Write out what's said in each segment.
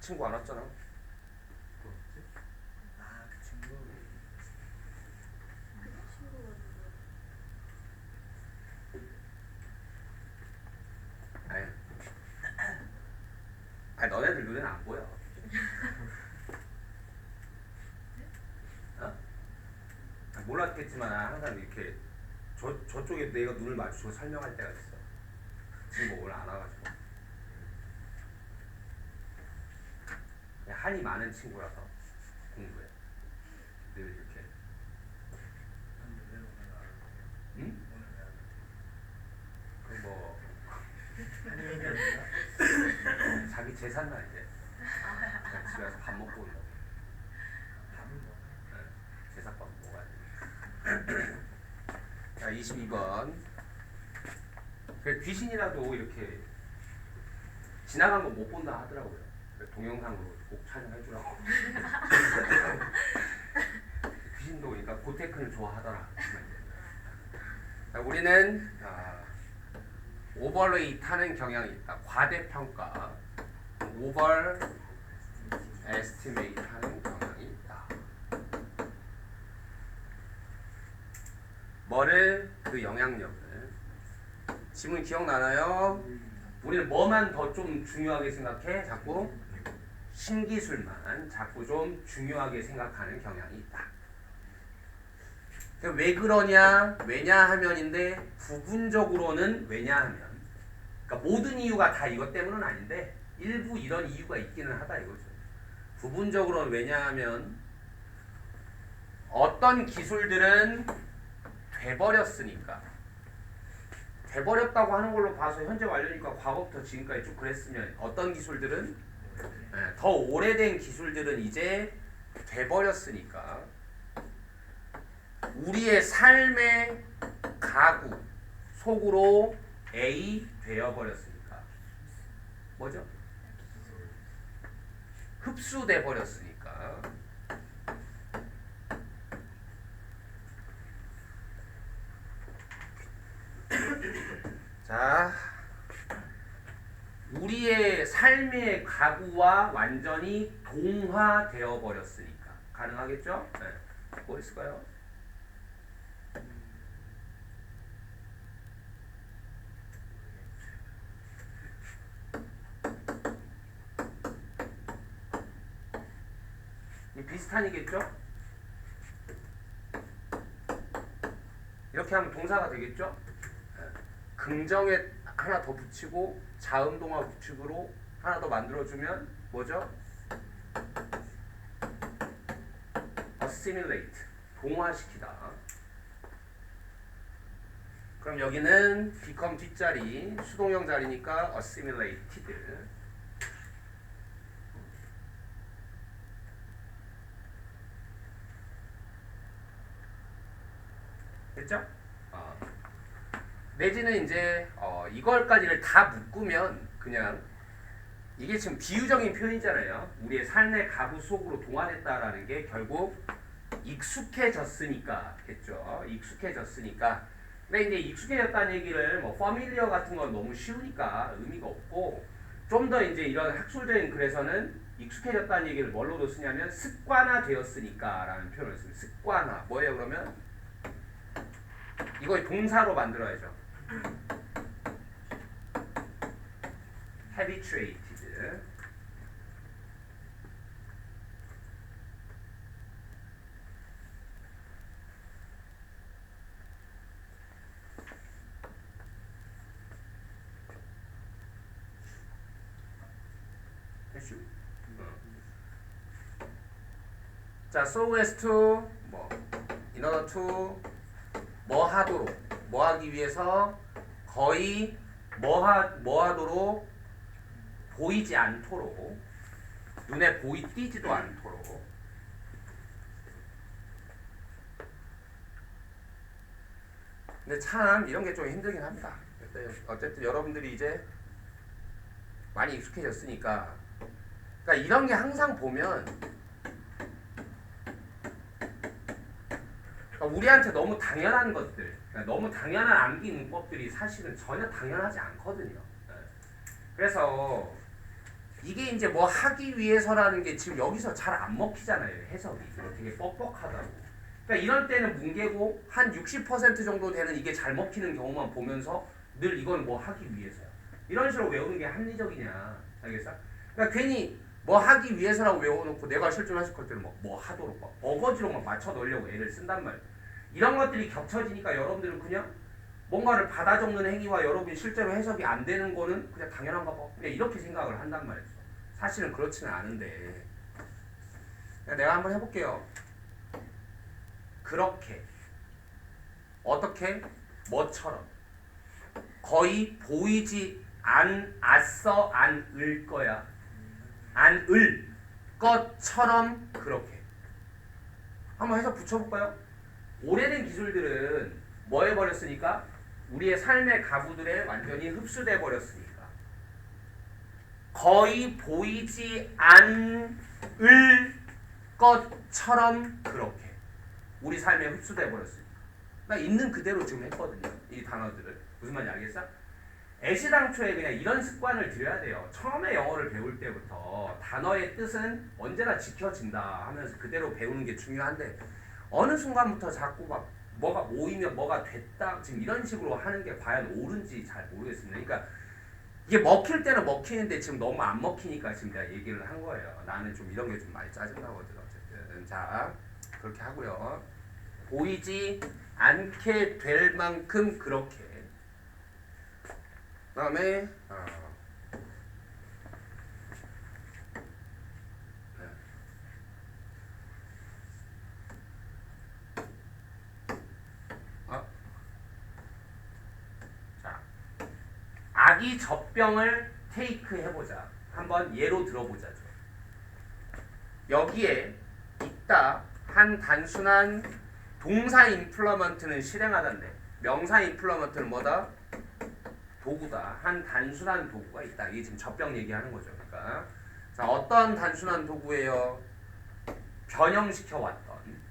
친구 안 왔잖아. 아, 그 친구. 아니, 아니 너네들 눈에는 안 보여. 어? 몰랐겠지만 항상 이렇게 저쪽에 내가 눈을 맞추고 설명할 때가 있어. 친구 오늘 안 와가지고. 그냥 한이 많은 친구라서 공부해. 늘 이렇게. 근데 왜 오늘 안 왔어요? 응? 오늘 왜 안 왔어요? 그 뭐 아니 얘기 아니라 자기 재산 날 때. 그냥 집에 가서 밥 먹고 온다고. 밥을 먹어요. 네, 제사밥 먹어야 돼. 자, 22번. 그 귀신이라도 이렇게 지나간 거 못 본다 하더라고요. 동영상으로 꼭 촬영해 주라고. 귀신도 그러니까 고테크를 좋아하더라. 자, 우리는 오버레이트 하는 경향이 있다. 과대평가. 오버 에스티메이트 하는 경향이 있다. 뭐를? 그 영향력을. 지문 기억나나요? 우리는 뭐만 더 좀 중요하게 생각해? 자꾸 신기술만 자꾸 좀 중요하게 생각하는 경향이 있다. 왜 그러냐? 왜냐하면인데 부분적으로는 왜냐하면. 그러니까 모든 이유가 다 이것 때문은 아닌데 일부 이런 이유가 있기는 하다 이거죠. 부분적으로는 왜냐하면 어떤 기술들은 돼버렸으니까. 돼버렸다고 하는 걸로 봐서 현재 완료니까 과거부터 지금까지 쭉 그랬으면 어떤 기술들은 더 오래된 기술들은 이제 돼버렸으니까 우리의 삶의 가구 속으로 A 되어버렸으니까 뭐죠? 흡수돼 버렸으니까. 자, 우리의 삶의 가구와 완전히 동화되어 버렸으니까 가능하겠죠? 네. 뭐 있을까요? 비슷한이겠죠? 이렇게 하면 동사가 되겠죠? 긍정에 하나 더 붙이고 자음동화 구축으로 하나 더 만들어주면 뭐죠? assimilate, 동화시키다. 그럼 여기는 become 뒷자리, 수동형 자리니까 assimilated. 됐죠? 내지는 이제 이걸까지를 다 묶으면 그냥 이게 지금 비유적인 표현이잖아요. 우리의 삶의 가구 속으로 동화됐다라는 게 결국 익숙해졌으니까 겠죠. 익숙해졌으니까. 근데 이제 익숙해졌다는 얘기를 뭐 familiar 같은 건 너무 쉬우니까 의미가 없고 좀 더 이제 이런 학술적인 글에서는 익숙해졌다는 얘기를 뭘로도 쓰냐면 습관화 되었으니까라는 표현을 씁니다. 습관화. 뭐예요 그러면? 이거 동사로 만들어야죠. habituated. 됐슈? 자, so as to 뭐 in order to 뭐 하도록, 뭐 하기 위해서 거의 뭐 하도록 보이지 않도록, 눈에 띄지도 않도록. 근데 참 이런 게 좀 힘들긴 합니다. 어쨌든 여러분들이 이제 많이 익숙해졌으니까, 그러니까 이런 게 항상 보면 그러니까 우리한테 너무 당연한 것들, 그러니까 너무 당연한 암기 문법들이 사실은 전혀 당연하지 않거든요. 그래서 이게 이제 뭐 하기 위해서라는 게 지금 여기서 잘 안 먹히잖아요. 해석이 되게 뻑뻑하다고. 그러니까 이럴 때는 뭉개고 한 60% 정도 되는 이게 잘 먹히는 경우만 보면서 늘 이건 뭐 하기 위해서야. 이런 식으로 외우는 게 합리적이냐. 알겠어? 그러니까 괜히 뭐 하기 위해서라고 외워놓고 내가 실전하실 걸 때는 뭐 하도록 막 어거지로 막 맞춰 넣으려고 애를 쓴단 말이야. 이런 것들이 겹쳐지니까 여러분들은 그냥 뭔가를 받아 적는 행위와 여러분이 실제로 해석이 안 되는 거는 그냥 당연한가 봐. 그냥 이렇게 생각을 한단 말이죠. 사실은 그렇지는 않은데. 내가 한번 해볼게요. 그렇게. 어떻게? 뭐처럼. 거의 보이지 않았어, 않을 거야. 안을 것처럼 그렇게. 한번 해서 붙여볼까요? 오래된 기술들은 뭐 해버렸으니까? 우리의 삶의 가구들에 완전히 흡수돼 버렸으니까. 거의 보이지 않을 것처럼 그렇게. 우리 삶에 흡수돼 버렸으니까. 나 있는 그대로 지금 했거든요. 이 단어들을. 무슨 말인지 알겠어? 애시당초에 그냥 이런 습관을 들여야 돼요. 처음에 영어를 배울 때부터 단어의 뜻은 언제나 지켜진다 하면서 그대로 배우는 게 중요한데 어느 순간부터 자꾸 막 뭐가 모이면 뭐가 됐다 지금 이런 식으로 하는 게 과연 옳은지 잘 모르겠습니다. 그러니까 이게 먹힐 때는 먹히는데 지금 너무 안 먹히니까 지금 내가 얘기를 한 거예요. 나는 좀 이런 게 좀 많이 짜증나거든. 어쨌든 자 그렇게 하고요. 보이지 않게 될 만큼 그렇게. 그 다음에 자 아기 젖병을 테이크 해보자. 한번 예로 들어보자죠. 여기에 있다 한 단순한 동사 임플러먼트는 실행하던데 명사 임플러먼트는 뭐다? 도구다. 한 단순한 도구가 있다. 이게 지금 젖병 얘기하는 거죠. 그러니까 자 어떤 단순한 도구예요? 변형시켜 왔던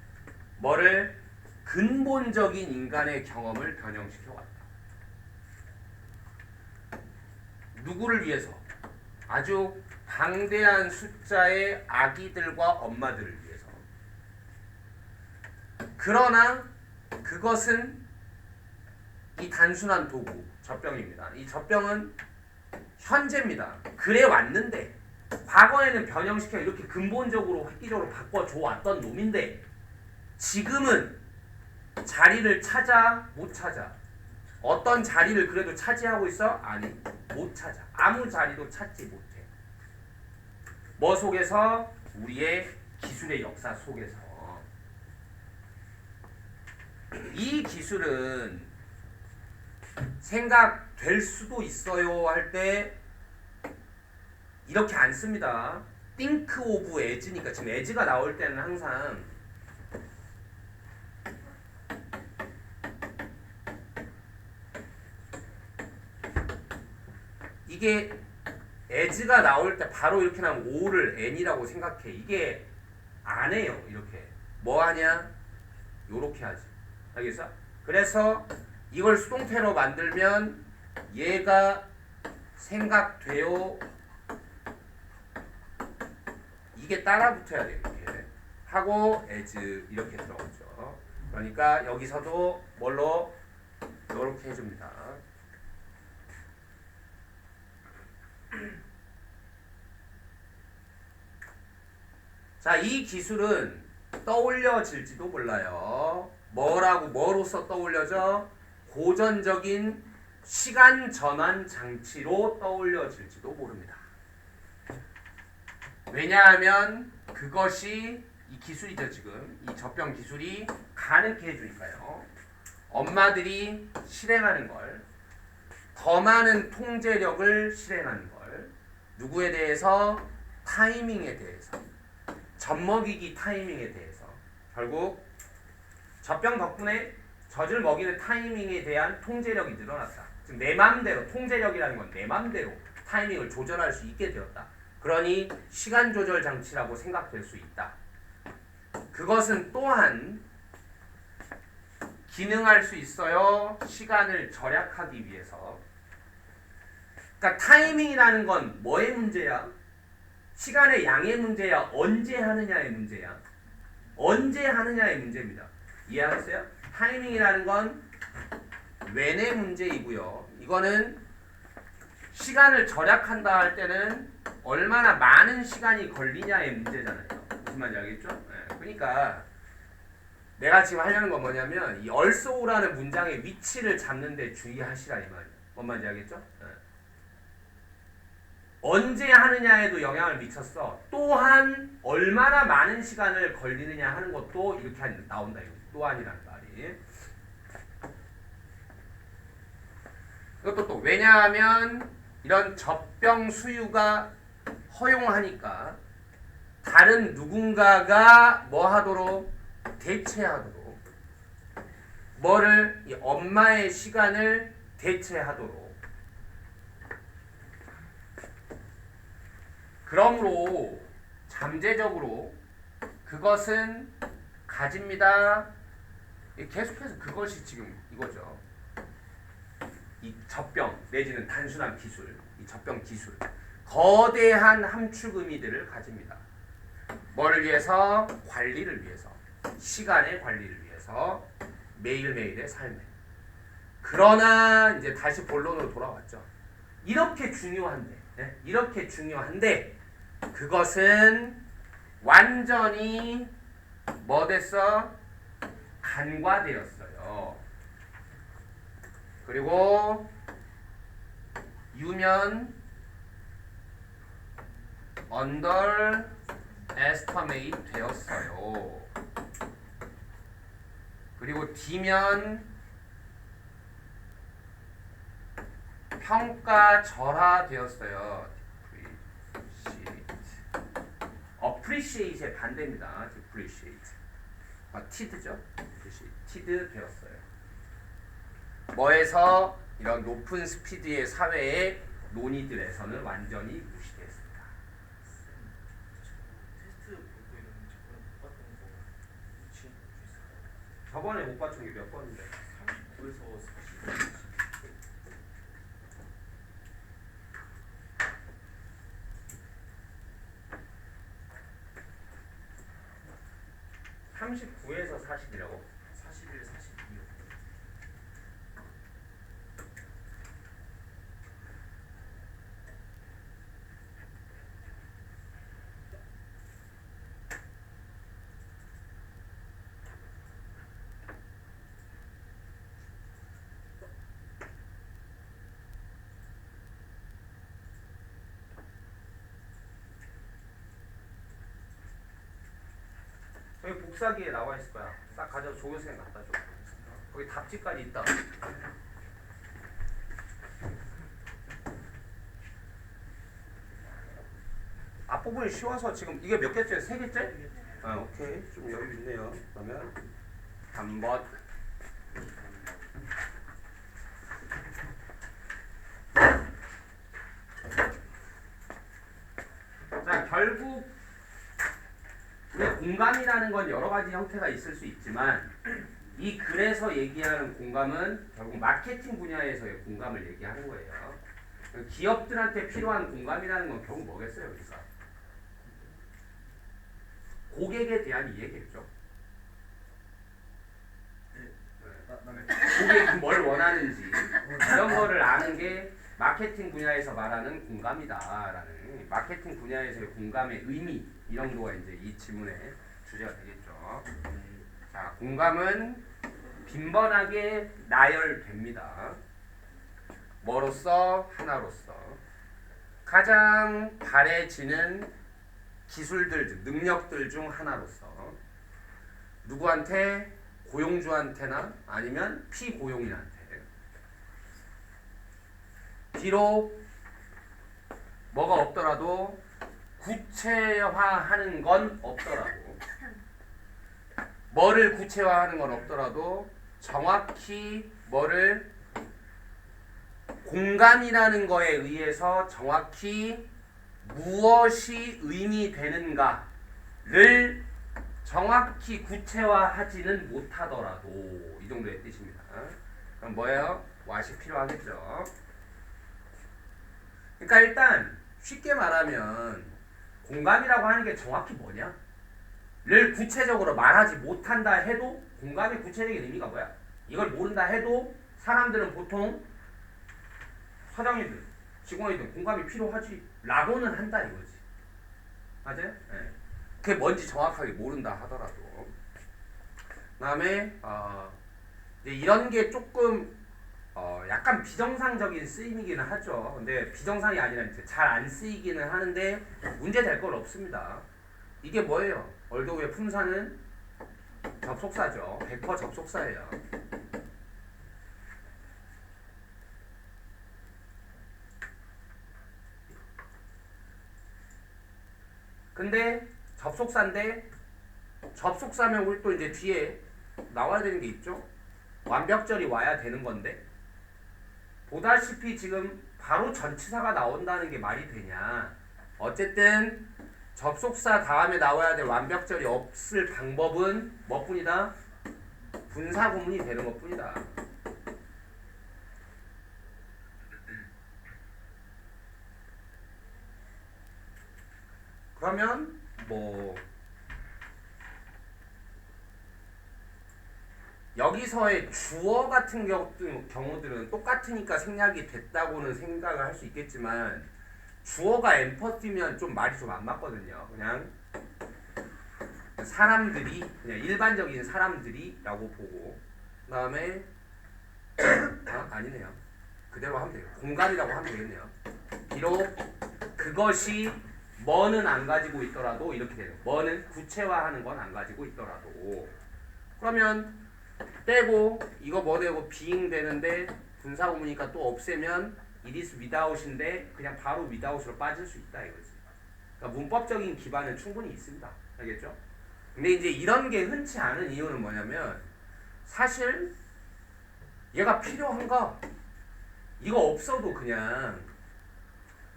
뭐를 근본적인 인간의 경험을 변형시켜 왔다. 누구를 위해서? 아주 방대한 숫자의 아기들과 엄마들을 위해서. 그러나 그것은 이 단순한 도구, 젖병입니다. 이 젖병은 현재입니다. 그래 왔는데 과거에는 변형시켜 이렇게 근본적으로 획기적으로 바꿔줘 왔던 놈인데 지금은 자리를 찾아 못 찾아. 어떤 자리를 그래도 차지하고 있어? 아니 못 찾아. 아무 자리도 찾지 못해. 뭐 속에서? 우리의 기술의 역사 속에서. 이 기술은 생각될 수도 있어요 할 때 이렇게 안 씁니다. think of as니까 지금 as가 나올 때는 항상 이게 as가 나올 때 바로 이렇게 나오면 o를 n이라고 생각해. 이게 안 해요. 이렇게 뭐 하냐? 요렇게 하지. 알겠어? 그래서 이걸 수동태로 만들면 얘가 생각돼요. 이게 따라 붙어야 돼요. 이렇게 하고 as 이렇게 들어오죠. 그러니까 여기서도 뭘로 이렇게 해줍니다. 자, 이 기술은 떠올려질지도 몰라요. 뭐로서 떠올려져? 고전적인 시간 전환 장치로 떠올려질지도 모릅니다. 왜냐하면 그것이 이 기술이죠. 지금 이 젖병 기술이 가능케 해주니까요. 엄마들이 실행하는 걸, 더 많은 통제력을 실행하는 걸, 누구에 대해서? 타이밍에 대해서, 젖먹이기 타이밍에 대해서. 결국 젖병 덕분에 젖을 먹이는 타이밍에 대한 통제력이 늘어났다. 지금 내 맘대로, 통제력이라는 건 내 맘대로 타이밍을 조절할 수 있게 되었다. 그러니 시간 조절 장치라고 생각될 수 있다. 그것은 또한 기능할 수 있어요. 시간을 절약하기 위해서. 그러니까 타이밍이라는 건 뭐의 문제야? 시간의 양의 문제야, 언제 하느냐의 문제야. 언제 하느냐의 문제입니다. 이해하셨어요? 타이밍이라는 건 when의 문제이고요. 이거는 시간을 절약한다 할 때는 얼마나 많은 시간이 걸리냐의 문제잖아요. 무슨 말인지 알겠죠? 네. 그러니까 내가 지금 하려는 건 뭐냐면 이 also라는 문장의 위치를 잡는 데 주의하시라 이 말이에요. 뭔 말인지 알겠죠? 네. 언제 하느냐에도 영향을 미쳤어. 또한 얼마나 많은 시간을 걸리느냐 하는 것도 이렇게 나온다. 이거 또한이라는 말이. 이것도 또 왜냐하면 이런 젖병 수유가 허용하니까 다른 누군가가 뭐 하도록 대체하도록 뭐를 이 엄마의 시간을 대체하도록 그러므로 잠재적으로 그것은 가집니다. 계속해서 그것이 지금 이거죠. 이 젖병 내지는 단순한 기술, 이 젖병 기술, 거대한 함축 의미들을 가집니다. 뭐를 위해서? 관리를 위해서, 시간의 관리를 위해서, 매일매일의 삶에. 그러나 이제 다시 본론으로 돌아왔죠. 이렇게 중요한데, 네? 이렇게 중요한데 그것은 완전히 뭐 됐어? 간과되었어요. 그리고 유면 underestimate 되었어요. 그리고 D면 평가절하되었어요. appreciate의 반대입니다. depreciate. tid죠? tid 되었어요. 뭐에서? 이런 높은 스피드의 사회의 논의들에서는 완전히 무시됐습니다. 테스트 보고 이런 저번에 못 봤던 거 혹시 볼수 있을까요? 저번에 못 봤던 게 몇 번인데? 39에서 39에서 40이라고? 41, 42요. 여기 복사기에 나와 있을 거야. 딱 가져서 조교생 갖다 줘. 거기 답지까지 있다. 앞부분이 쉬워서 지금 이게 몇 개째? 세 개째? 아, 오케이. 좀 여유 있네요. 그러면 한번 자, 결국 우리 공감이라는 건 여러 가지 형태가 있을 수 있지만 이 글에서 얘기하는 공감은 결국 마케팅 분야에서의 공감을 얘기하는 거예요. 기업들한테 필요한 공감이라는 건 결국 뭐겠어요, 우리가? 고객에 대한 이해겠죠. 고객이 뭘 원하는지 이런 거를 아는 게 마케팅 분야에서 말하는 공감이다라는 마케팅 분야에서의 공감의 의미 이런 정도가 이제 이 질문의 주제가 되겠죠. 자, 공감은 빈번하게 나열됩니다. 뭐로써? 하나로서. 가장 바래지는 기술들, 능력들 중 하나로서. 누구한테? 고용주한테나 아니면 피고용인한테. 비록 뭐가 없더라도 구체화하는 건 없더라도 뭐를 구체화하는 건 없더라도 정확히 뭐를 공감이라는 거에 의해서 정확히 무엇이 의미되는가를 정확히 구체화하지는 못하더라도 이 정도의 뜻입니다. 그럼 뭐예요? what이 필요하겠죠. 그러니까 일단 쉽게 말하면 공감이라고 하는 게 정확히 뭐냐? 를 구체적으로 말하지 못한다 해도 공감의 구체적인 의미가 뭐야? 이걸 모른다 해도 사람들은 보통 사장이든 직원이든 공감이 필요하지 라고는 한다 이거지. 맞아요? 네. 그게 뭔지 정확하게 모른다 하더라도. 그 다음에 이제 이런 게 조금 약간 비정상적인 쓰임이기는 하죠. 근데 비정상이 아니라 잘 안 쓰이기는 하는데 문제 될 건 없습니다. 이게 뭐예요? 얼더웨이 품사는 접속사죠. 100% 접속사예요. 근데 접속사인데 접속사면 우리 또 이제 뒤에 나와야 되는 게 있죠. 완벽절이 와야 되는 건데 보다시피 지금 바로 전치사가 나온다는 게 말이 되냐. 어쨌든 접속사 다음에 나와야 될 완벽절이 없을 방법은 뭐뿐이다? 분사구문이 되는 것뿐이다. 그러면 뭐 여기서의 주어 같은 경우들은 똑같으니까 생략이 됐다고는 생각을 할 수 있겠지만 주어가 엠퍼티면 좀 말이 좀 안 맞거든요. 그냥 사람들이 그냥 일반적인 사람들이라고 보고 그 다음에 아니네요. 그대로 하면 돼요. 공간이라고 하면 되겠네요. 비록 그것이 뭐는 안 가지고 있더라도 이렇게 돼요. 뭐는 구체화하는 건 안 가지고 있더라도 그러면 떼고 이거 뭐 되고 being 되는데 분사구문이니까 또 없애면 it is without인데 그냥 바로 without으로 빠질 수 있다 이거지. 그러니까 문법적인 기반은 충분히 있습니다. 알겠죠? 근데 이제 이런 게 흔치 않은 이유는 뭐냐면 사실 얘가 필요한가? 이거 없어도 그냥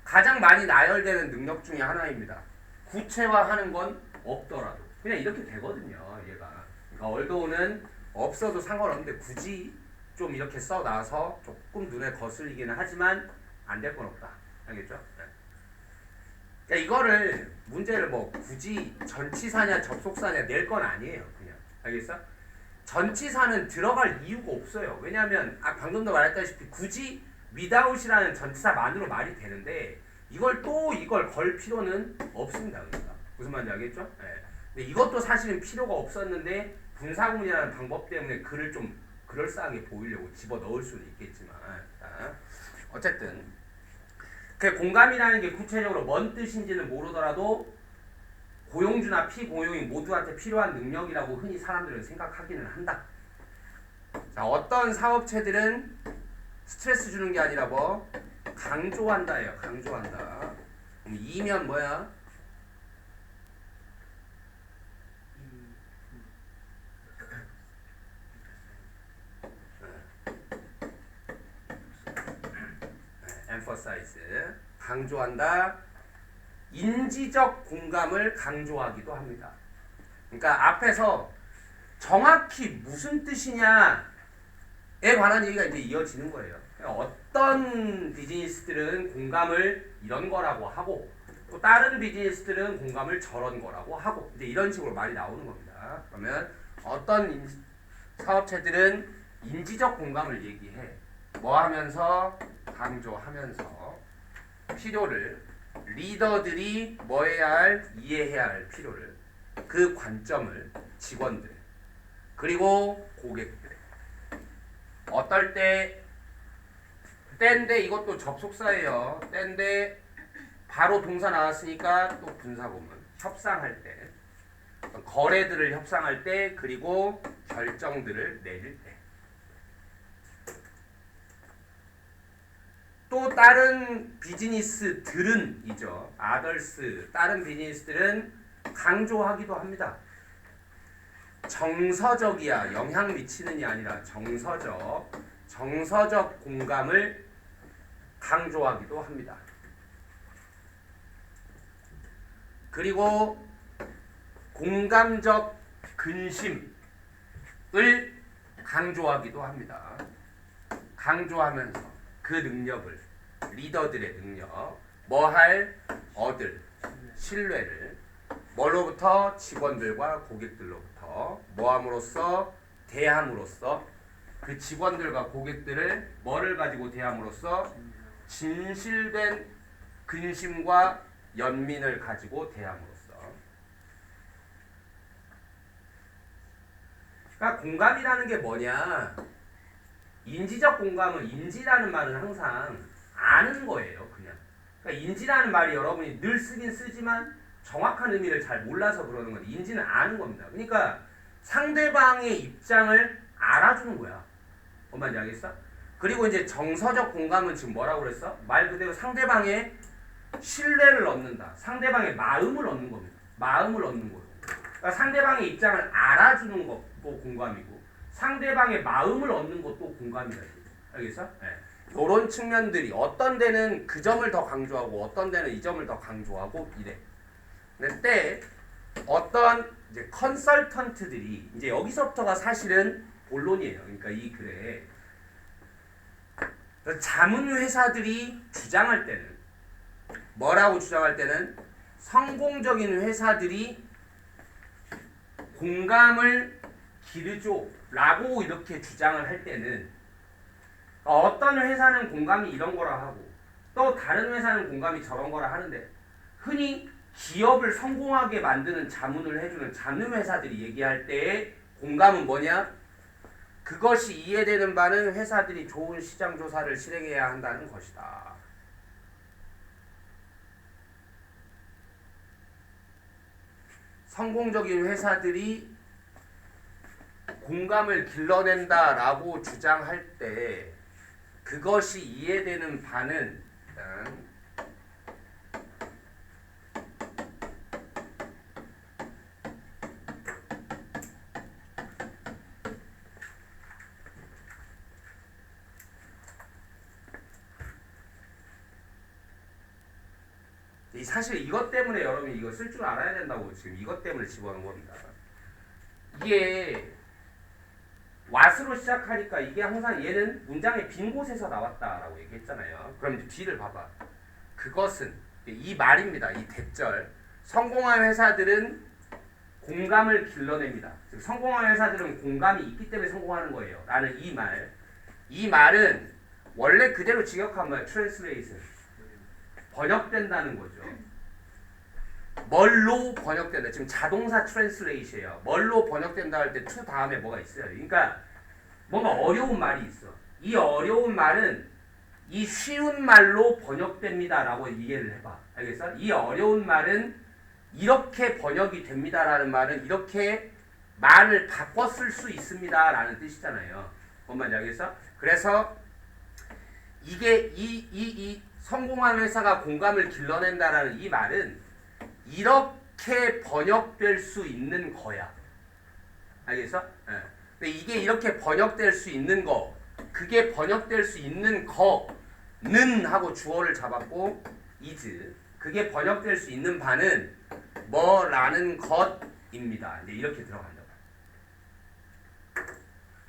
가장 많이 나열되는 능력 중에 하나입니다. 구체화하는 건 없더라도 그냥 이렇게 되거든요. 얘가. 그러니까 얼도는 없어도 상관없는데 굳이 좀 이렇게 써놔서 조금 눈에 거슬리기는 하지만 안 될 건 없다. 알겠죠? 네. 그러니까 이거를 문제를 뭐 굳이 전치사냐 접속사냐 낼 건 아니에요. 그냥. 알겠어? 전치사는 들어갈 이유가 없어요. 왜냐하면 방금도 말했다시피 굳이 without이라는 전치사만으로 말이 되는데 이걸 걸 필요는 없습니다. 그러니까. 무슨 말인지 알겠죠? 네. 근데 이것도 사실은 필요가 없었는데 분사구문이라는 방법 때문에 글을 좀 그럴싸하게 보이려고 집어넣을 수는 있겠지만 어쨌든 그 공감이라는 게 구체적으로 뭔 뜻인지는 모르더라도 고용주나 피고용인 모두한테 필요한 능력이라고 흔히 사람들은 생각하기는 한다. 자, 어떤 사업체들은 스트레스 주는 게 아니라 뭐 강조한다예요. 강조한다. 그럼 이면 뭐야? emphasize 강조한다. 인지적 공감을 강조하기도 합니다. 그러니까 앞에서 정확히 무슨 뜻이냐에 관한 얘기가 이제 이어지는 거예요. 그러니까 어떤 비즈니스들은 공감을 이런 거라고 하고 또 다른 비즈니스들은 공감을 저런 거라고 하고 이제 이런 식으로 말이 나오는 겁니다. 그러면 어떤 사업체들은 인지적 공감을 얘기해. 뭐 하면서? 강조하면서 필요를 리더들이 뭐 해야 할? 이해해야 할 필요를 그 관점을 직원들 그리고 고객들 어떨 때인데 이것도 접속사예요. 때인데 바로 동사 나왔으니까 또 분사구문 협상할 때 거래들을 협상할 때 그리고 결정들을 내릴 때 또 다른 비즈니스들은 이죠. others 다른 비즈니스들은 강조하기도 합니다. 정서적이야 영향 미치는이 아니라 정서적 공감을 강조하기도 합니다. 그리고 공감적 근심을 강조하기도 합니다. 강조하면서 그 능력을 리더들의 능력 뭐 할? 얻을 신뢰를 뭘로부터? 직원들과 고객들로부터 뭐함으로써? 대함으로써 그 직원들과 고객들을 뭐를 가지고 대함으로써? 진실된 근심과 연민을 가지고 대함으로써. 그러니까 공감이라는 게 뭐냐? 인지적 공감은 인지라는 말은 항상 아는 거예요, 그냥. 그러니까 인지라는 말이 여러분이 늘 쓰긴 쓰지만 정확한 의미를 잘 몰라서 그러는 건데 인지는 아는 겁니다. 그러니까 상대방의 입장을 알아주는 거야. 뭔 말인지 알겠어? 그리고 이제 정서적 공감은 지금 뭐라고 그랬어? 말 그대로 상대방의 신뢰를 얻는다. 상대방의 마음을 얻는 겁니다. 마음을 얻는 거예요. 그러니까 상대방의 입장을 알아주는 것도 공감이고 상대방의 마음을 얻는 것도 공감이다. 알겠어? 네. 이런 측면들이 어떤 데는 그 점을 더 강조하고 어떤 데는 이 점을 더 강조하고 이래. 근데 어떤 이제 컨설턴트들이 이제 여기서부터가 사실은 본론이에요. 그러니까 이 글에 자문 회사들이 주장할 때는 뭐라고 주장할 때는 성공적인 회사들이 공감을 기르죠 라고 이렇게 주장을 할 때는 어떤 회사는 공감이 이런 거라 하고 또 다른 회사는 공감이 저런 거라 하는데 흔히 기업을 성공하게 만드는 자문을 해주는 자문 회사들이 얘기할 때의 공감은 뭐냐? 그것이 이해되는 바는 회사들이 좋은 시장 조사를 실행해야 한다는 것이다. 성공적인 회사들이 공감을 길러낸다라고 주장할 때 그것이 이해되는 바는 일단 사실 이것 때문에 여러분이 이거 쓸 줄 알아야 된다고 지금 이것 때문에 집어넣은 겁니다. 이게 what으로 시작하니까 이게 항상 얘는 문장의 빈 곳에서 나왔다라고 얘기했잖아요. 그럼 이제 뒤를 봐봐. 그것은 이 말입니다. 이 대절. 성공한 회사들은 공감을 길러냅니다. 즉 성공한 회사들은 공감이 있기 때문에 성공하는 거예요. 라는 이 말. 이 말은 원래 그대로 직역하면 translation. 번역된다는 거죠. 뭘로 번역된다. 지금 자동사 트랜슬레이션이에요. 뭘로 번역된다 할 때 to 다음에 뭐가 있어요. 그러니까 뭔가 어려운 말이 있어. 이 어려운 말은 이 쉬운 말로 번역됩니다라고 이해를 해봐. 알겠어? 이 어려운 말은 이렇게 번역이 됩니다라는 말은 이렇게 말을 바꿔 쓸 수 있습니다라는 뜻이잖아요. 뭔 말인지 알겠어? 그래서 이게 이 성공한 회사가 공감을 길러낸다라는 이 말은 이렇게 번역될 수 있는 거야. 알겠어? 네. 근데 이게 이렇게 번역될 수 있는 거, 그게 번역될 수 있는 거는 하고 주어를 잡았고 is. 그게 번역될 수 있는 바는 뭐라는 것입니다. 이제 이렇게 들어간다.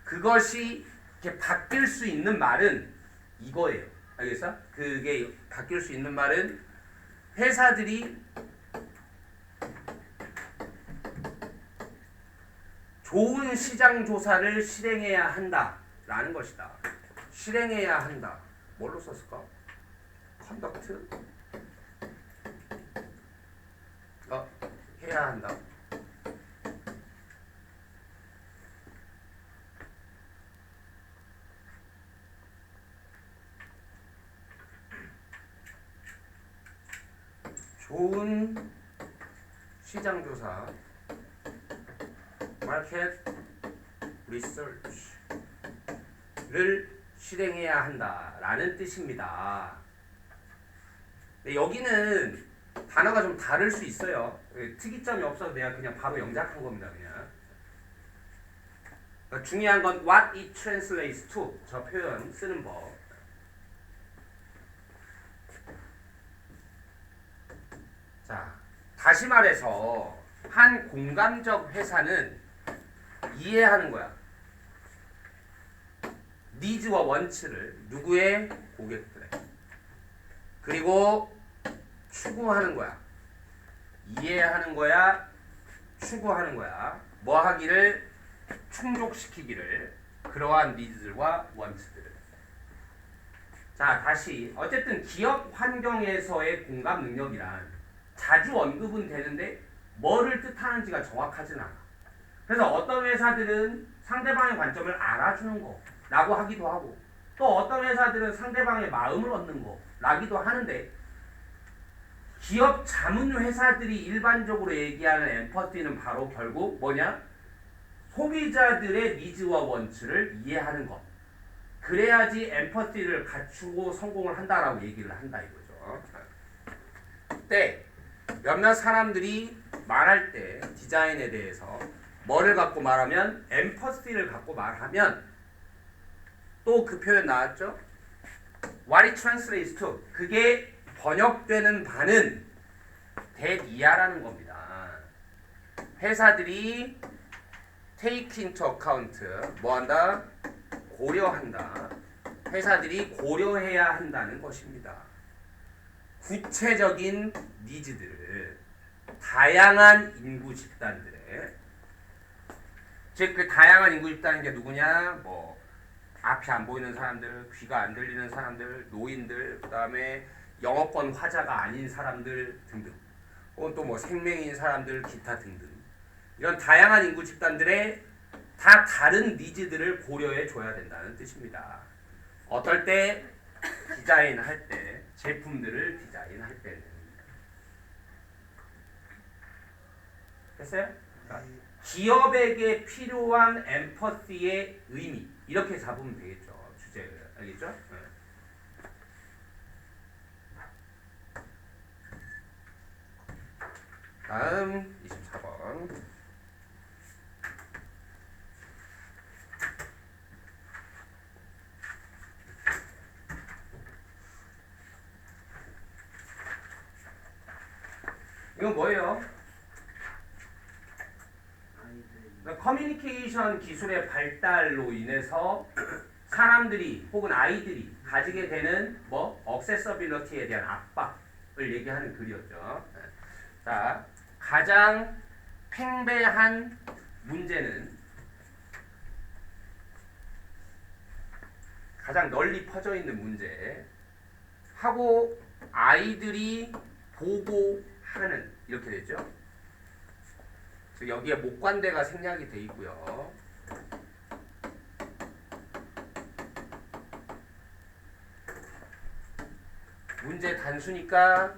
그것이 이렇게 바뀔 수 있는 말은 이거예요. 알겠어? 그게 바뀔 수 있는 말은 회사들이 좋은 시장 조사를 실행해야 한다라는 것이다. 실행해야 한다. 뭘로 썼을까? 컨덕트? 해야 한다. 좋은 시장 조사 마켓 리서치를 실행해야 한다라는 뜻입니다. 여기는 단어가 좀 다를 수 있어요. 특이점이 없어서 내가 그냥 바로 영작한 겁니다. 그냥. 그러니까 중요한 건 what it translates to 저 표현 쓰는 법. 자, 다시 말해서 한 공감적 회사는 이해하는 거야. 니즈와 원치를 누구의? 고객들의. 그리고 추구하는 거야. 이해하는 거야, 추구하는 거야. 뭐 하기를 충족시키기를 그러한 니즈들과 원츠들을. 자 다시 어쨌든 기업 환경에서의 공감 능력이란 자주 언급은 되는데 뭐를 뜻하는지가 정확하진 않아. 그래서 어떤 회사들은 상대방의 관점을 알아주는 거라고 하기도 하고 또 어떤 회사들은 상대방의 마음을 얻는 거라기도 하는데 기업 자문 회사들이 일반적으로 얘기하는 엠퍼티는 바로 결국 뭐냐? 소비자들의 니즈와 원츠를 이해하는 것. 그래야지 엠퍼티를 갖추고 성공을 한다라고 얘기를 한다 이거죠. 그때 몇몇 사람들이 말할 때 디자인에 대해서 뭐를 갖고 말하면 엠퍼티를 갖고 말하면 또 그 표현 나왔죠? What it translates to. 그게 번역되는 바는 대이하라는 겁니다. 회사들이 take into account 뭐한다? 고려한다. 회사들이 고려해야 한다는 것입니다. 구체적인 니즈들을 다양한 인구 집단들의 즉 그 다양한 인구 집단인 게 누구냐? 뭐 앞이 안 보이는 사람들, 귀가 안 들리는 사람들, 노인들, 그 다음에 영어권 화자가 아닌 사람들 등등 혹은 또 뭐 생명인 사람들 기타 등등 이런 다양한 인구 집단들의 다 다른 니즈들을 고려해 줘야 된다는 뜻입니다. 어떨 때 디자인할 때 제품들을 디자인할 때는 됐어요? 기업에게 필요한 엠퍼시의 의미 이렇게 잡으면 되겠죠. 주제를 알겠죠? 네. 다음 24번 이건 뭐예요? 커뮤니케이션 기술의 발달로 인해서 사람들이 혹은 아이들이 가지게 되는 뭐 액세서빌리티에 대한 압박을 얘기하는 글이었죠. 자, 가장 팽배한 문제는 가장 널리 퍼져 있는 문제 하고 아이들이 보고 하는 이렇게 되죠. 여기에 목관대가 생략이 돼 있고요. 문제 단수니까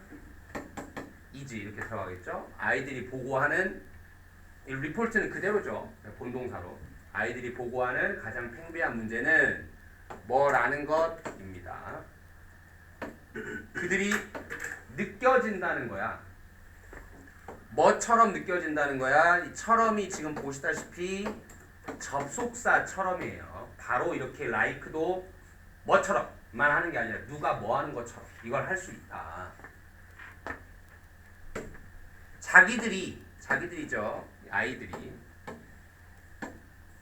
이지 이렇게 들어가겠죠. 아이들이 보고하는 이 리포트는 그대로죠. 본동사로 아이들이 보고하는 가장 팽배한 문제는 뭐라는 것입니다. 그들이 느껴진다는 거야. 뭐처럼 느껴진다는 거야? 이 처럼이 지금 보시다시피 접속사처럼이에요. 바로 이렇게 like도 뭐처럼만 하는 게 아니라 누가 뭐 하는 것처럼 이걸 할 수 있다. 자기들이죠.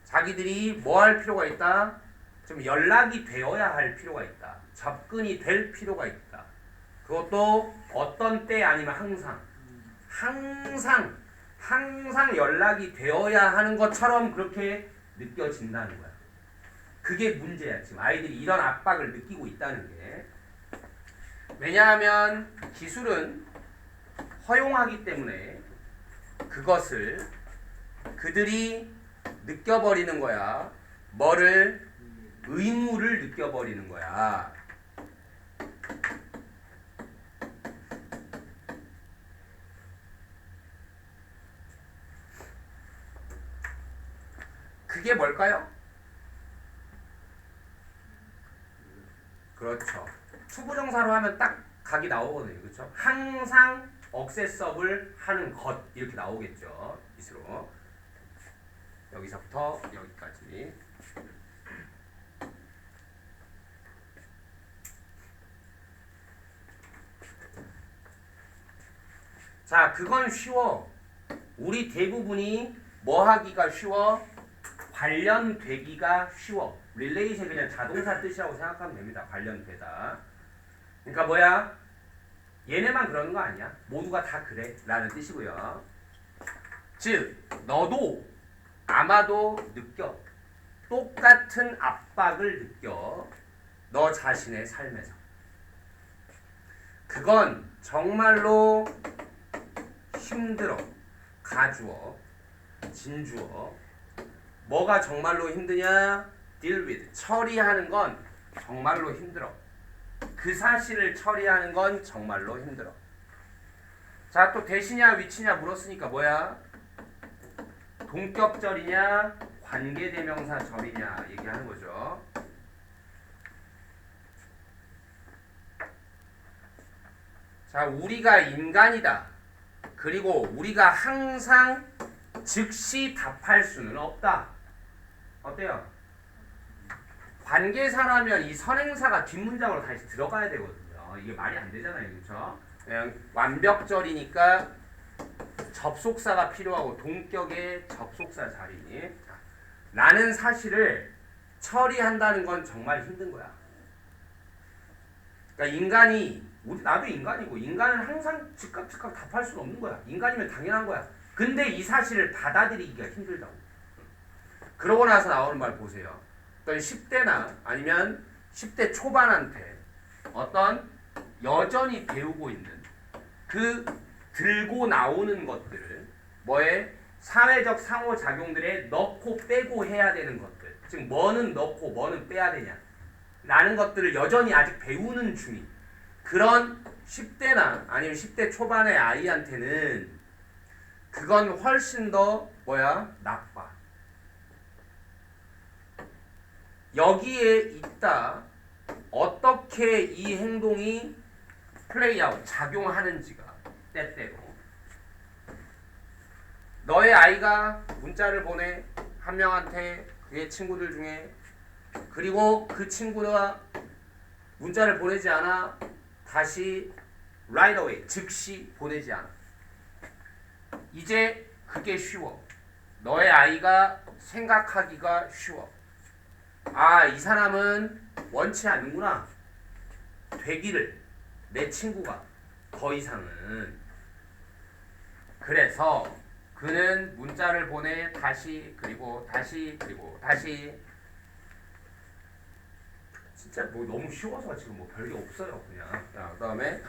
자기들이 뭐 할 필요가 있다? 좀 연락이 되어야 할 필요가 있다. 접근이 될 필요가 있다. 그것도 어떤 때 아니면 항상 연락이 되어야 하는 것처럼 그렇게 느껴진다는 거야. 그게 문제야. 지금 아이들이 이런 압박을 느끼고 있다는 게. 왜냐하면 기술은 허용하기 때문에 그것을 그들이 느껴버리는 거야. 뭐를? 의무를 느껴버리는 거야. 그게 뭘까요? 그렇죠. 투부정사로 하면 딱 각이 나오거든요. 그렇죠? 항상 억세서블 하는 것 이렇게 나오겠죠. 이스로 여기서부터 여기까지. 자, 그건 쉬워. 우리 대부분이 뭐 하기가 쉬워? 관련되기가 쉬워. 릴레이션 그냥 자동사 뜻이라고 생각하면 됩니다. 관련되다. 그러니까 뭐야? 얘네만 그러는 거 아니야. 모두가 다 그래 라는 뜻이고요. 즉 너도 아마도 느껴. 똑같은 압박을 느껴. 너 자신의 삶에서. 그건 정말로 힘들어. 가주어. 진주어. 뭐가 정말로 힘드냐? deal with. 처리하는 건 정말로 힘들어. 그 사실을 처리하는 건 정말로 힘들어. 자, 또 대시냐 위치냐 물었으니까 뭐야? 동격절이냐 관계대명사절이냐 얘기하는 거죠. 자, 우리가 인간이다. 그리고 우리가 항상 즉시 답할 수는 없다. 어때요? 관계사라면 이 선행사가 뒷문장으로 다시 들어가야 되거든요. 이게 말이 안 되잖아요. 그렇죠? 그냥 완벽절이니까 접속사가 필요하고 동격의 접속사 자리. 라는 사실을 처리한다는 건 정말 힘든 거야. 그러니까 인간이 나도 인간이고 인간은 항상 즉각 답할 수는 없는 거야. 인간이면 당연한 거야. 근데 이 사실을 받아들이기가 힘들다고. 그러고 나서 나오는 말 보세요. 어떤 10대나 아니면 10대 초반한테 어떤 여전히 배우고 있는 그 들고 나오는 것들을 뭐에 사회적 상호작용들에 넣고 빼고 해야 되는 것들. 즉 뭐는 넣고 뭐는 빼야 되냐 라는 것들을 여전히 아직 배우는 중인 그런 10대나 아니면 10대 초반의 아이한테는 그건 훨씬 더 나빠. 여기에 있다. 어떻게 이 행동이 플레이아웃 작용하는지가 때때로 너의 아이가 문자를 보내 한 명한테 그의 친구들 중에 그리고 그 친구가 문자를 보내지 않아 다시 right away 즉시 보내지 않아. 이제 그게 쉬워. 너의 아이가 생각하기가 쉬워. 아, 이 사람은 원치 않는구나. 되기를 내 친구가 더 이상은. 그래서 그는 문자를 보내 다시 그리고 다시 그리고 다시. 진짜 뭐 너무 쉬워서 지금 뭐 별게 없어요 그냥. 자, 그다음에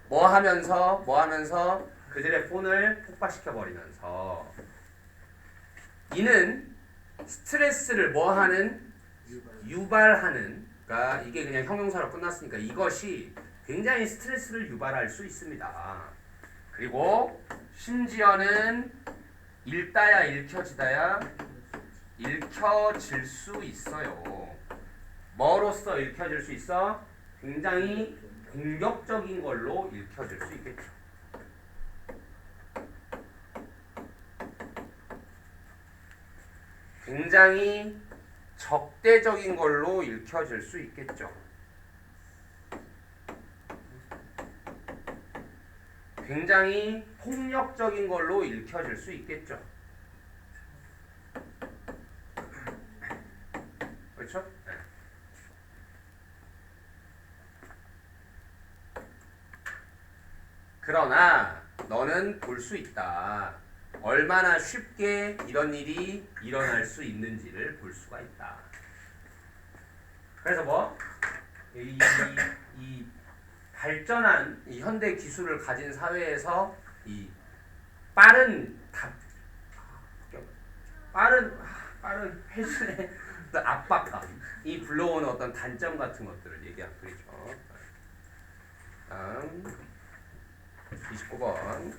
뭐 하면서 그들의 폰을 폭발시켜 버리면서 이는 스트레스를 뭐 하는 유발하는. 그러니까 이게 그냥 형용사로 끝났으니까 이것이 굉장히 스트레스를 유발할 수 있습니다. 그리고 심지어는 읽다야 읽혀지다야 읽혀질 수 있어요. 뭐로써 읽혀질 수 있어? 굉장히 공격적인 걸로 읽혀질 수 있겠죠. 굉장히 적대적인 걸로 읽혀질 수 있겠죠. 굉장히 폭력적인 걸로 읽혀질 수 있겠죠. 그렇죠? 네. 그러나 너는 볼 수 있다. 얼마나 쉽게 이런 일이 일어날 수 있는지를 볼 수가 있다. 그래서 이 발전한 이 현대 기술을 가진 사회에서 이 빠른 패션의 압박감이 불러오는 어떤 단점 같은 것들을 얘기하고 있죠. 다음 29번.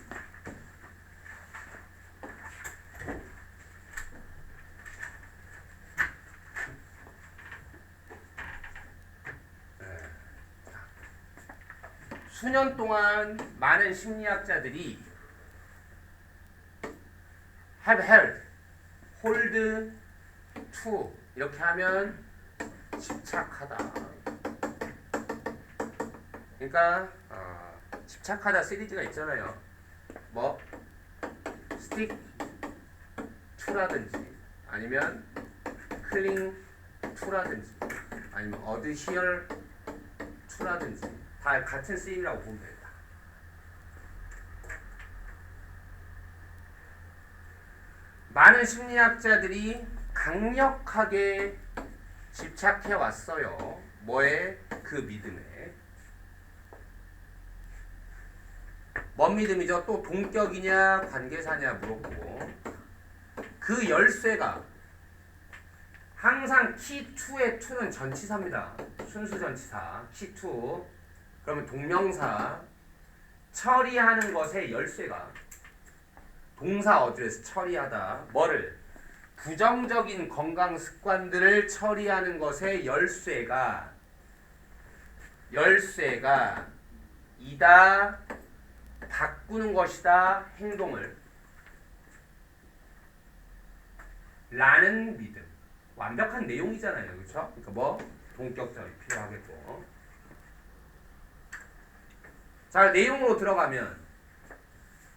수년 동안 많은 심리학자들이 have held, hold to 이렇게 하면 집착하다. 그러니까 집착하다 시리즈가 있잖아요. 뭐 stick to라든지 아니면 cling to라든지 아니면 adhere to라든지 다 같은 쓰임이라고 보면 됩니다. 많은 심리학자들이 강력하게 집착해 왔어요. 뭐에? 그 믿음에. 뭔 믿음이죠? 또 동격이냐 관계사냐 물어보고, 그 열쇠가 항상 키2의 2는 전치사입니다. 순수 전치사 키2. 그러면 동명사 처리하는 것의 열쇠가 동사 어드레스 처리하다. 뭐를? 부정적인 건강 습관들을 처리하는 것의 열쇠가 이다. 바꾸는 것이다. 행동을. 라는 믿음. 완벽한 내용이잖아요. 그렇죠? 그러니까 뭐 동격점이 필요하겠고. 자, 내용으로 들어가면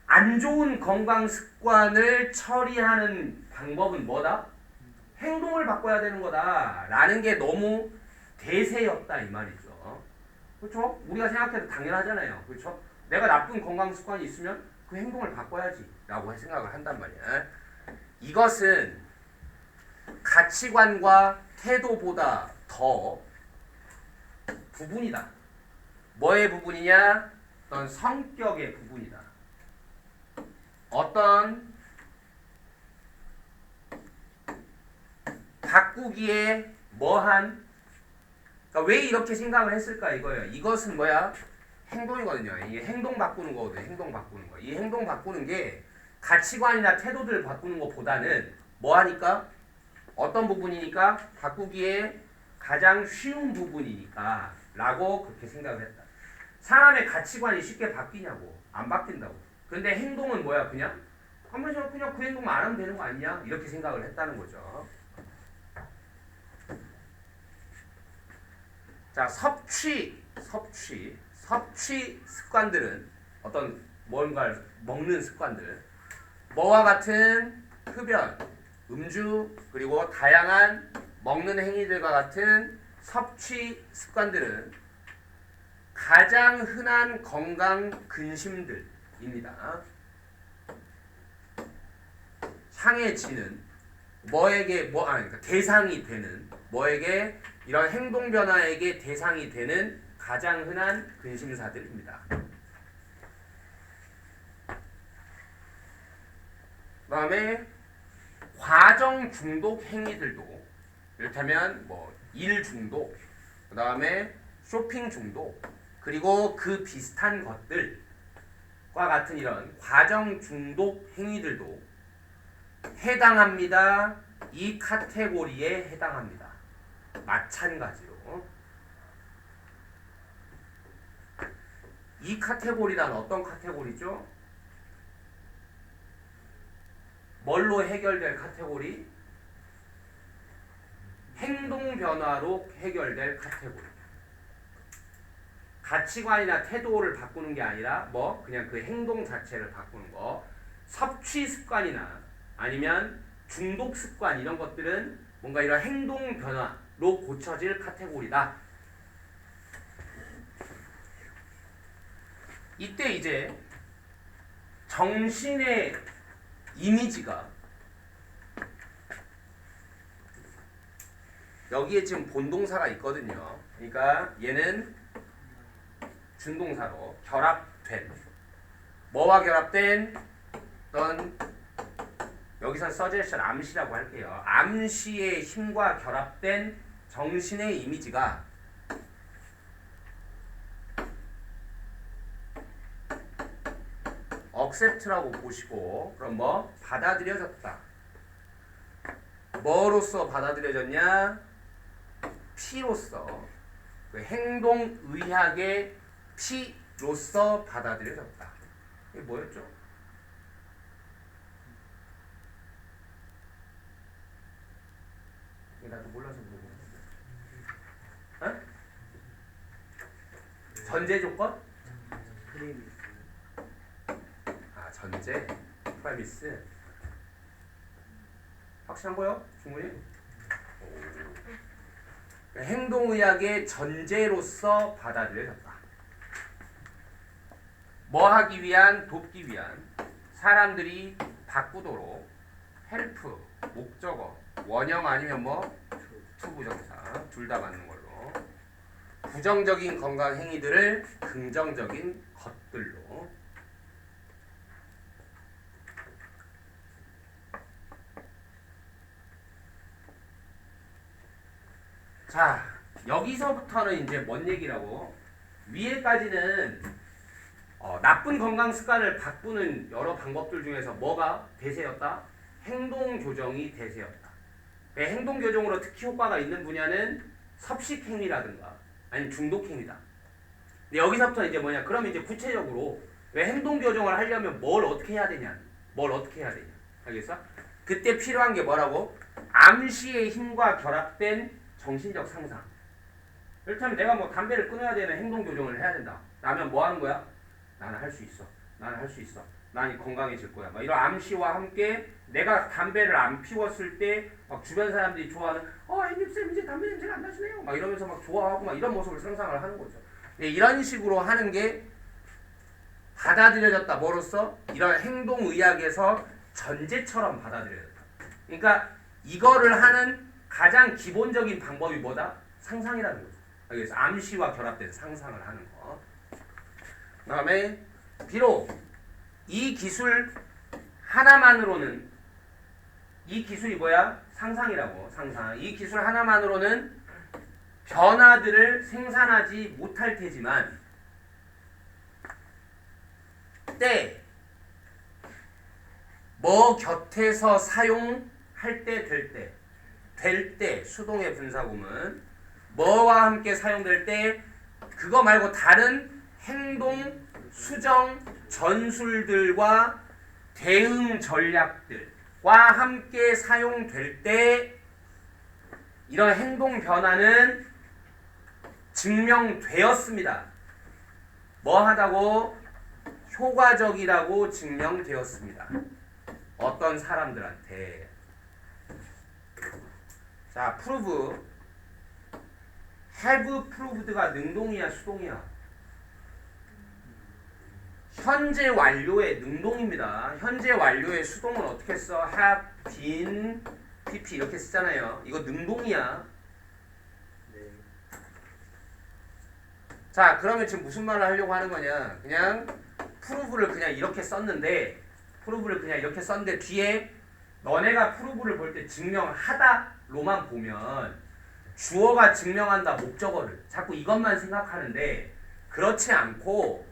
안 좋은 건강 습관을 처리하는 방법은 뭐다? 행동을 바꿔야 되는 거다. 라는 게 너무 대세였다 이 말이죠. 그렇죠? 우리가 생각해도 당연하잖아요. 그렇죠? 내가 나쁜 건강 습관이 있으면 그 행동을 바꿔야지 라고 생각을 한단 말이야. 이것은 가치관과 태도보다 더 부분이다. 뭐의 부분이냐? 어떤 성격의 부분이다. 어떤 바꾸기에 뭐한, 그러니까 왜 이렇게 생각을 했을까 이거예요. 이것은 뭐야? 행동이거든요. 이게 행동 바꾸는 거거든요. 행동 바꾸는 거. 이 행동 바꾸는 게 가치관이나 태도들을 바꾸는 것보다는 뭐 하니까? 어떤 부분이니까? 바꾸기에 가장 쉬운 부분이니까 라고 그렇게 생각을 했다. 사람의 가치관이 쉽게 바뀌냐고. 안 바뀐다고. 근데 행동은 뭐야? 그냥 그 행동만 안 하면 되는 거 아니냐? 이렇게 생각을 했다는 거죠. 자, 섭취 습관들은 어떤 뭔가를 먹는 습관들, 뭐와 같은 흡연, 음주, 그리고 다양한 먹는 행위들과 같은 섭취 습관들은 가장 흔한 건강 근심들입니다. 향해지는 그러니까 대상이 되는 뭐에게 이런 행동 변화에게 대상이 되는 가장 흔한 근심사들입니다. 그다음에 과정 중독 행위들도, 이를테면 일 중독, 그다음에 쇼핑 중독, 그리고 그 비슷한 것들과 같은 이런 과정 중독 행위들도 해당합니다. 이 카테고리에 해당합니다. 마찬가지로 이 카테고리란 어떤 카테고리죠? 뭘로 해결될 카테고리? 행동 변화로 해결될 카테고리. 가치관이나 태도를 바꾸는 게 아니라 그냥 그 행동 자체를 바꾸는 거. 섭취 습관이나 아니면 중독 습관 이런 것들은 뭔가 이런 행동 변화로 고쳐질 카테고리다. 이때 이제 정신의 이미지가 여기에 지금 본동사가 있거든요. 그러니까 얘는 준동사로 결합된, 뭐와 결합된? 어떤 여기선 서제션 암시라고 할게요. 암시의 힘과 결합된 정신의 이미지가 accept라고 보시고, 그럼 받아들여졌다. 뭐로서 받아들여졌냐? P로서, 그 행동의학의 P로서 받아들여졌다. 이게 뭐였죠? 나도 몰라서 물어보는 건데. 전제 조건? 전제, 프라미스. 확실한 거요? 충분히? 행동의학의 전제로서 받아들여졌다. 뭐 하기 위한? 돕기 위한, 사람들이 바꾸도록 헬프, 목적어, 원형 아니면 뭐 투부정사 둘 다 맞는 걸로. 부정적인 건강 행위들을 긍정적인 것들로. 자, 여기서부터는 이제 뭔 얘기라고? 위에까지는 나쁜 건강 습관을 바꾸는 여러 방법들 중에서 뭐가 대세였다? 행동 교정이 대세였다. 행동 교정으로 특히 효과가 있는 분야는 섭식 행위라든가 아니면 중독 행위다. 근데 여기서부터 이제 뭐냐? 그럼 이제 구체적으로 왜 행동 교정을 하려면 뭘 어떻게 해야 되냐? 뭘 어떻게 해야 되냐? 알겠어? 그때 필요한 게 뭐라고? 암시의 힘과 결합된 정신적 상상. 이를테면 내가 뭐 담배를 끊어야 되는 행동 교정을 해야 된다. 라면 뭐 하는 거야? 나는 할 수 있어. 나는 할 수 있어. 난 건강해질 거야. 막 이런 암시와 함께 내가 담배를 안 피웠을 때 막 주변 사람들이 좋아하는 앤님쌤 이제 담배 냄새가 안 나시네요. 막 이러면서 막 좋아하고 막 이런 모습을 상상을 하는 거죠. 이런 식으로 하는 게 받아들여졌다. 뭐로써? 이런 행동의학에서 전제처럼 받아들여졌다. 그러니까 이거를 하는 가장 기본적인 방법이 뭐다? 상상이라는 거죠. 그래서 암시와 결합된 상상을 하는 거. 그 다음에 비록 이 기술 하나만으로는 이 기술이 뭐야? 상상이라고. 상상. 이 기술 하나만으로는 변화들을 생산하지 못할 테지만 때 뭐 곁에서 사용할 때 될 때 수동의 분사구문 뭐와 함께 사용될 때 그거 말고 다른 행동, 수정, 전술들과 대응 전략들과 함께 사용될 때 이런 행동 변화는 증명되었습니다. 뭐 하다고? 효과적이라고 증명되었습니다. 어떤 사람들한테. 자, prove. have proved가 능동이야, 수동이야? 현재 완료의 능동입니다. 현재 완료의 수동은 어떻게 써? have been, pp 이렇게 쓰잖아요. 이거 능동이야. 네. 자, 그러면 지금 무슨 말을 하려고 하는 거냐? 그냥 prove를 그냥 이렇게 썼는데 뒤에 너네가 prove를 볼 때 증명하다로만 보면 주어가 증명한다 목적어를 자꾸 이것만 생각하는데 그렇지 않고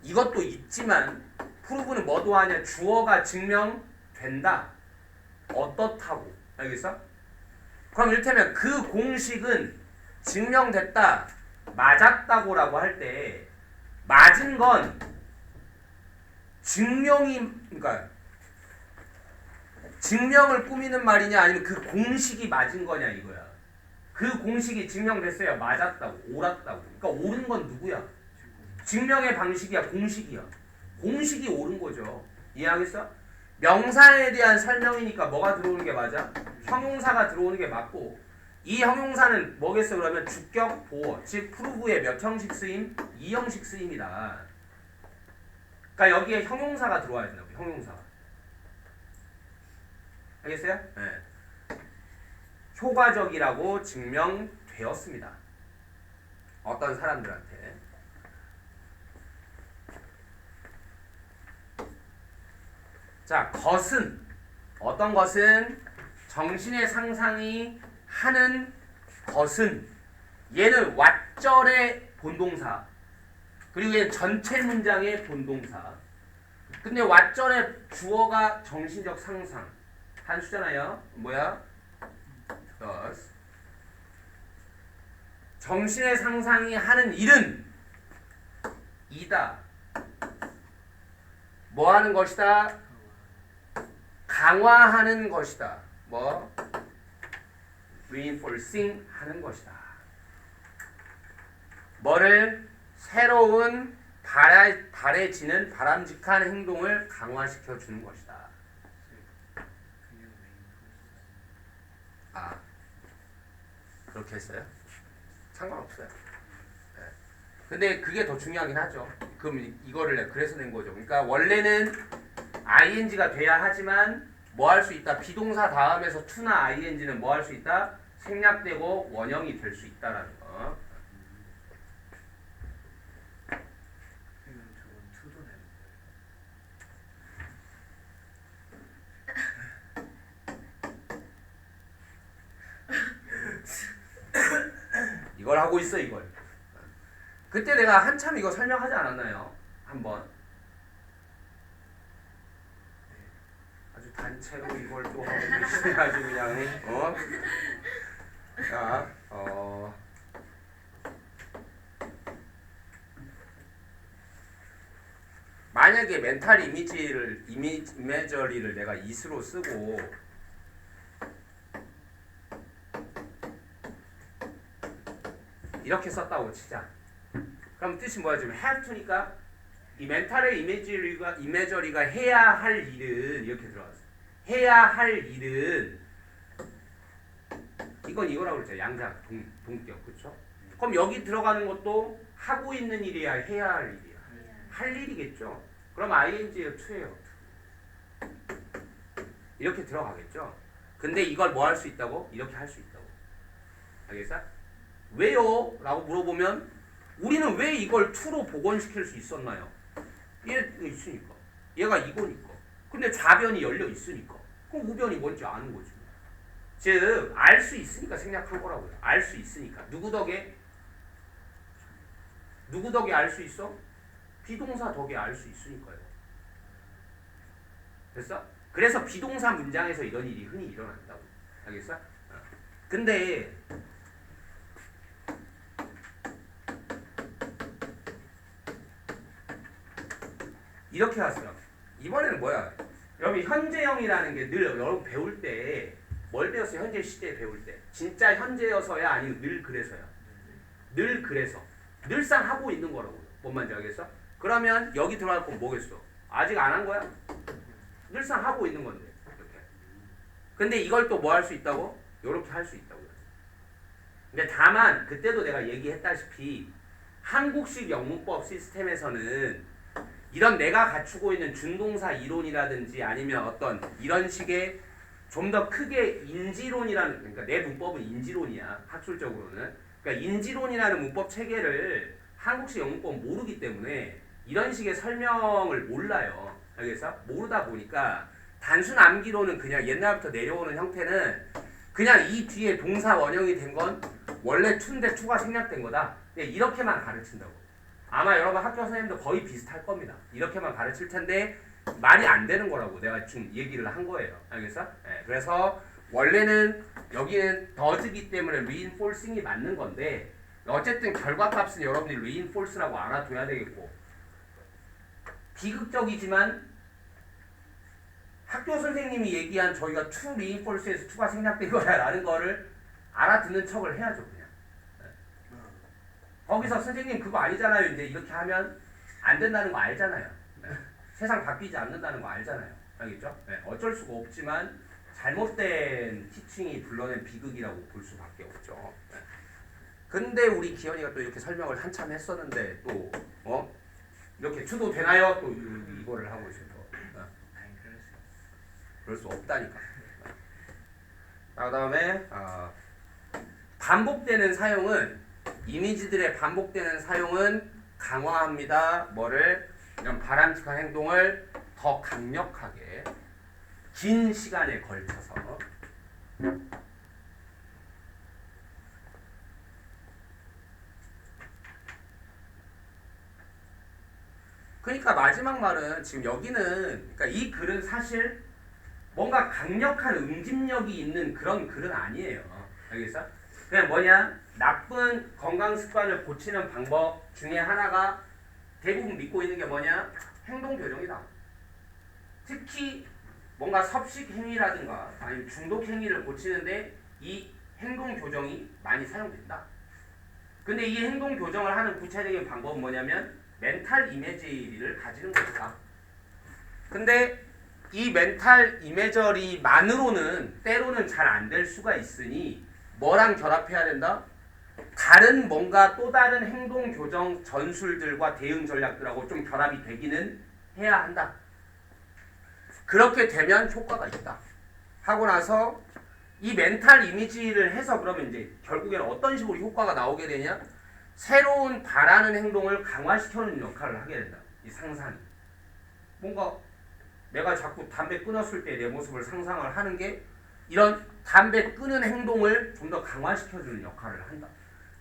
이것도 있지만 prove는 뭐도 하냐? 주어가 증명된다. 어떻다고. 알겠어? 그럼 이를테면 그 공식은 증명됐다. 맞았다고라고 할 때 맞은 건 그러니까 증명을 꾸미는 말이냐 아니면 그 공식이 맞은 거냐 이거야. 그 공식이 증명됐어요. 맞았다고, 옳았다고. 그러니까 옳은 건 누구야? 증명의 방식이야, 공식이야. 공식이 옳은 거죠. 이해하겠어? 명사에 대한 설명이니까 뭐가 들어오는 게 맞아? 형용사가 들어오는 게 맞고 이 형용사는 뭐겠어? 그러면 주격, 보어, 즉 prove의 몇 형식 쓰임? 2형식 쓰임이다. 그러니까 여기에 형용사가 들어와야 된다고. 형용사가. 알겠어요? 네. 효과적이라고 증명되었습니다. 어떤 사람들한테. 자, 것은 어떤 것은 정신의 상상이 하는 것은 얘는 왓절의 본동사 그리고 얘는 전체 문장의 본동사. 근데 왓절의 주어가 정신적 상상 한 수잖아요. 뭐야? does. 정신의 상상이 하는 일은 이다. 뭐 하는 것이다? 강화하는 것이다. 뭐? reinforcing 하는 것이다. 뭐를? 새로운 바래지는 바람직한 행동을 강화시켜 주는 것이다. 아, 그렇게 했어요? 상관없어요. 네. 근데 그게 더 중요하긴 하죠. 그럼 이거를 그래서 낸 거죠. 그러니까 원래는 ing가 돼야 하지만 뭐 할 수 있다? 비동사 다음에서 to나 ing는 뭐 할 수 있다? 생략되고 원형이 될 수 있다라는 거. 이건 저건 투도 되는 이걸 하고 있어 이걸. 그때 내가 한참 이거 설명하지 않았나요? 한번. 아주 단체로 이걸 또 하고 계시네 아주 그냥. 자, 만약에 멘탈 이미저리를 내가 is로 쓰고 이렇게 썼다고 치자. 그럼 뜻이 뭐야? 지금 have to니까 이 멘탈의 이미저리가 해야 할 일은 이렇게 들어갔어. 해야 할 일은 이건 이거라고 그랬죠. 양자 동격 그렇죠? 그럼 여기 들어가는 것도 하고 있는 일이야, 해야 할 일이야. 할 일이겠죠. 그럼 ing의 to예요. 이렇게 들어가겠죠. 근데 이걸 뭐 할 수 있다고? 이렇게 할 수 있다고. 알겠어? 왜요? 라고 물어보면 우리는 왜 이걸 to로 복원시킬 수 있었나요? 얘가 있으니까. 얘가 이거니까. 근데 좌변이 열려 있으니까. 그럼 우변이 뭔지 아는 거지. 즉, 알 수 있으니까 생략한 거라고요. 알 수 있으니까. 누구 덕에? 누구 덕에 알 수 있어? 비동사 덕에 알 수 있으니까요. 됐어? 그래서 비동사 문장에서 이런 일이 흔히 일어난다고. 알겠어? 근데 이렇게 하세요. 이번에는 뭐야? 여러분 현재형이라는 게 늘 여러분 배울 때 뭘 배웠어요? 현재 시제 배울 때. 진짜 현재여서야 아니면 늘 그래서야? 늘 그래서. 늘상 하고 있는 거라고요. 뭔 말인지 알겠어? 그러면 여기 들어갈 건 뭐겠어? 아직 안 한 거야? 늘상 하고 있는 건데. 이렇게. 근데 이걸 또 뭐 할 수 있다고? 요렇게 할 수 있다고요. 근데 다만 그때도 내가 얘기했다시피 한국식 영문법 시스템에서는 이런 내가 갖추고 있는 준동사 이론이라든지 아니면 어떤 이런 식의 좀 더 크게 인지론이라는, 그러니까 내 문법은 인지론이야 학술적으로는. 그러니까 인지론이라는 문법 체계를 한국식 영문법은 모르기 때문에 이런 식의 설명을 몰라요. 알겠어? 모르다 보니까 단순 암기로는 그냥 옛날부터 내려오는 형태는 그냥 이 뒤에 동사 원형이 된 건 원래 to인데 to가 생략된 거다. 그냥 이렇게만 가르친다고. 아마 여러분 학교 선생님도 거의 비슷할 겁니다. 이렇게만 가르칠 텐데 말이 안 되는 거라고 내가 지금 얘기를 한 거예요. 알겠어? 네, 그래서 원래는 여기는 does이기 때문에 reinforcing이 맞는 건데 어쨌든 결과값은 여러분이 reinforce라고 알아둬야 되겠고, 비극적이지만 학교 선생님이 얘기한 저희가 to reinforce에서 to가 생략된 거야 라는 거를 알아듣는 척을 해야죠. 그냥. 거기서 선생님 그거 아니잖아요. 이제 이렇게 하면 안 된다는 거 알잖아요. 네. 세상 바뀌지 않는다는 거 알잖아요. 알겠죠? 네. 어쩔 수가 없지만 잘못된 티칭이 불러낸 비극이라고 볼 수밖에 없죠. 네. 근데 우리 기현이가 또 이렇게 설명을 한참 했었는데 또 이렇게 추도 되나요? 또 이거를 하고 있어요. 아니 그럴 수 없다니까. 그 다음에 반복되는 사용은, 이미지들의 반복되는 사용은 강화합니다. 뭐를? 이런 바람직한 행동을 더 강력하게 긴 시간에 걸쳐서. 그러니까 마지막 말은 지금 여기는, 그러니까 이 글은 사실 뭔가 강력한 응집력이 있는 그런 글은 아니에요. 알겠어? 그냥 뭐냐? 나쁜 건강 습관을 고치는 방법 중에 하나가 대부분 믿고 있는 게 뭐냐? 행동 교정이다. 특히 뭔가 섭식 행위라든가 아니면 중독 행위를 고치는데 이 행동 교정이 많이 사용된다. 근데 이 행동 교정을 하는 구체적인 방법은 뭐냐면 멘탈 이미지를 가지는 것이다. 근데 이 멘탈 이미저리만으로는 때로는 잘 안 될 수가 있으니 뭐랑 결합해야 된다? 다른 뭔가 또 다른 행동 교정 전술들과 대응 전략들하고 좀 결합이 되기는 해야 한다. 그렇게 되면 효과가 있다. 하고 나서 이 멘탈 이미지를 해서 그러면 이제 결국에는 어떤 식으로 효과가 나오게 되냐? 새로운 바라는 행동을 강화시켜주는 역할을 하게 된다. 이 상상이. 뭔가 내가 자꾸 담배 끊었을 때 내 모습을 상상을 하는 게 이런 담배 끊는 행동을 좀 더 강화시켜주는 역할을 한다.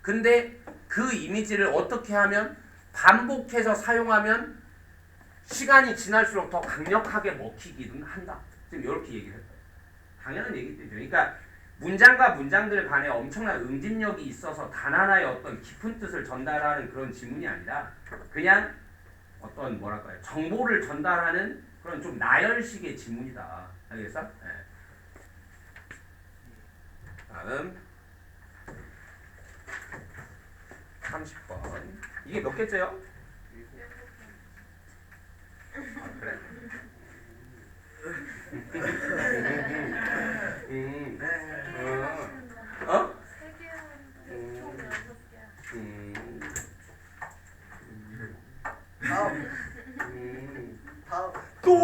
근데 그 이미지를 어떻게 하면 반복해서 사용하면 시간이 지날수록 더 강력하게 먹히기는 한다. 지금 이렇게 얘기를 했다. 당연한 얘기죠. 그러니까 문장과 문장들 간에 엄청난 응집력이 있어서 단 하나의 어떤 깊은 뜻을 전달하는 그런 지문이 아니라 그냥 어떤 뭐랄까요 정보를 전달하는 그런 좀 나열식의 지문이다. 알겠어? 네. 다음 30번. 이게 몇 개째요? 아, 그래? 어? 세 개였는데 총 6개야. 다음. 또.